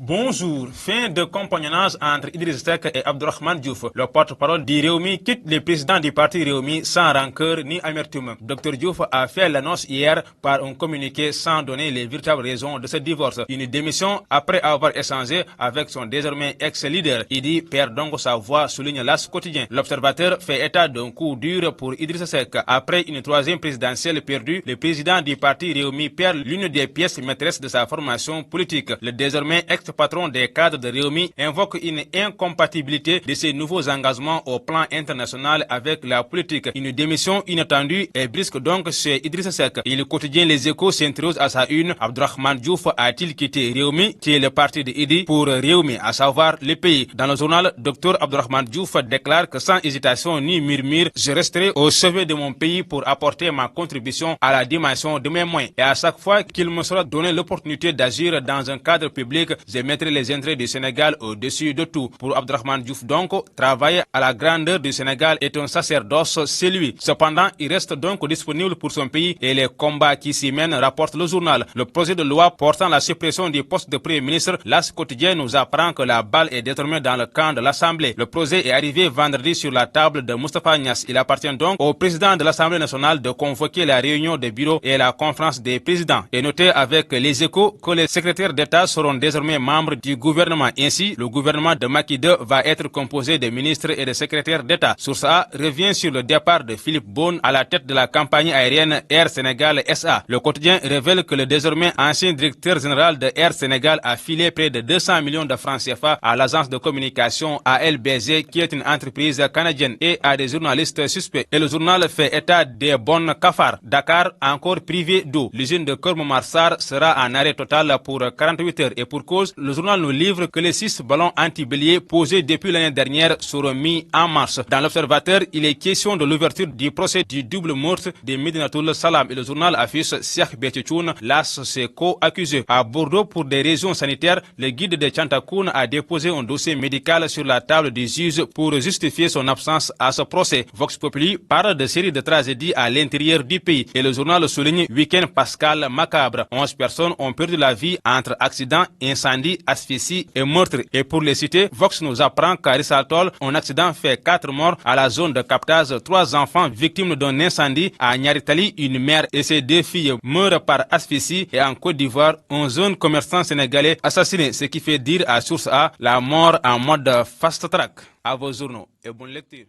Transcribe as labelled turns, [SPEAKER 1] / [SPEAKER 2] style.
[SPEAKER 1] Bonjour. Fin de compagnonnage entre Idriss Seck et Abdourahmane Diouf. Le porte-parole du Rewmi quitte le président du parti Rewmi sans rancœur ni amertume. Dr Diouf a fait l'annonce hier par un communiqué sans donner les véritables raisons de ce divorce. Une démission après avoir échangé avec son désormais ex-leader. Idi perd donc sa voix, souligne l'As quotidien. L'Observateur fait état d'un coup dur pour Idriss Seck. Après une troisième présidentielle perdue, le président du parti Rewmi perd l'une des pièces maîtresses de sa formation politique. Le désormais ex-patron des cadres de Rewmi invoque une incompatibilité de ses nouveaux engagements au plan international avec la politique. Une démission inattendue et brisque donc chez Idriss Seck. Et le quotidien Les Échos s'interroge à sa une: Abdourahmane Diouf a-t-il quitté Rewmi, qui est le parti de Idi, pour Rewmi, à savoir le pays? Dans le journal, Dr Abdourahmane Diouf déclare que sans hésitation ni murmure, je resterai au chevet de mon pays pour apporter ma contribution à la dimension de mes moyens. Et à chaque fois qu'il me sera donné l'opportunité d'agir dans un cadre public, je mettrai les intérêts du Sénégal au-dessus de tout. Pour Abdourahmane Diouf donc, travailler à la grandeur du Sénégal est un sacerdoce, c'est lui. Cependant, il reste donc disponible pour son pays et les combats qui s'y mènent, rapporte le journal. Le projet de loi portant la suppression du poste de Premier ministre, l'As quotidien nous apprend que la balle est désormais dans le camp de l'Assemblée. Le projet est arrivé vendredi sur la table de Moustapha Niasse. Il appartient donc au président de l'Assemblée nationale de convoquer la réunion des bureaux et la conférence des présidents. Et notez avec Les Échos que les secrétaires d'État seront désormais membres du gouvernement. Ainsi, le gouvernement de Macky 2 va être composé de ministres et de secrétaires d'État. Source A revient sur le départ de Philippe Beaune à la tête de la compagnie aérienne Air Sénégal SA. Le quotidien révèle que le désormais ancien directeur général de Air Sénégal a filé près de 200 millions de francs CFA à l'agence de communication ALBG, qui est une entreprise canadienne, et à des journalistes suspects. Et le journal fait état des bonnes cafards. Dakar encore privé d'eau. L'usine de Keur Momar Sarr sera en arrêt total pour 48 heures. Et pour cause, le journal nous livre que les 6 ballons anti-béliers posés depuis l'année dernière seront mis en marche. Dans l'Observateur, il est question de l'ouverture du procès du double meurtre de Médinatoul Salam. Et le journal affiche Cheikh Béthio Thioune, l'as ses co-accusés. À Bordeaux, pour des raisons sanitaires, le guide de Thiantakoun a déposé un dossier médical sur la table du juge pour justifier son absence à ce procès. Vox Populi parle de séries de tragédies à l'intérieur du pays. Et le journal souligne week-end pascal macabre. 11 personnes ont perdu la vie entre accidents, incendies, asphyxie et meurtre. Et pour les citer, Vox nous apprend qu'à Rissaltol, un accident fait 4 morts à la zone de captage. 3 enfants victimes d'un incendie. À Niaritali, une mère et ses 2 filles meurent par asphyxie. Et en Côte d'Ivoire, un jeune commerçant sénégalais assassiné, ce qui fait dire à Source A la mort en mode fast track. À vos journaux et bonne lecture.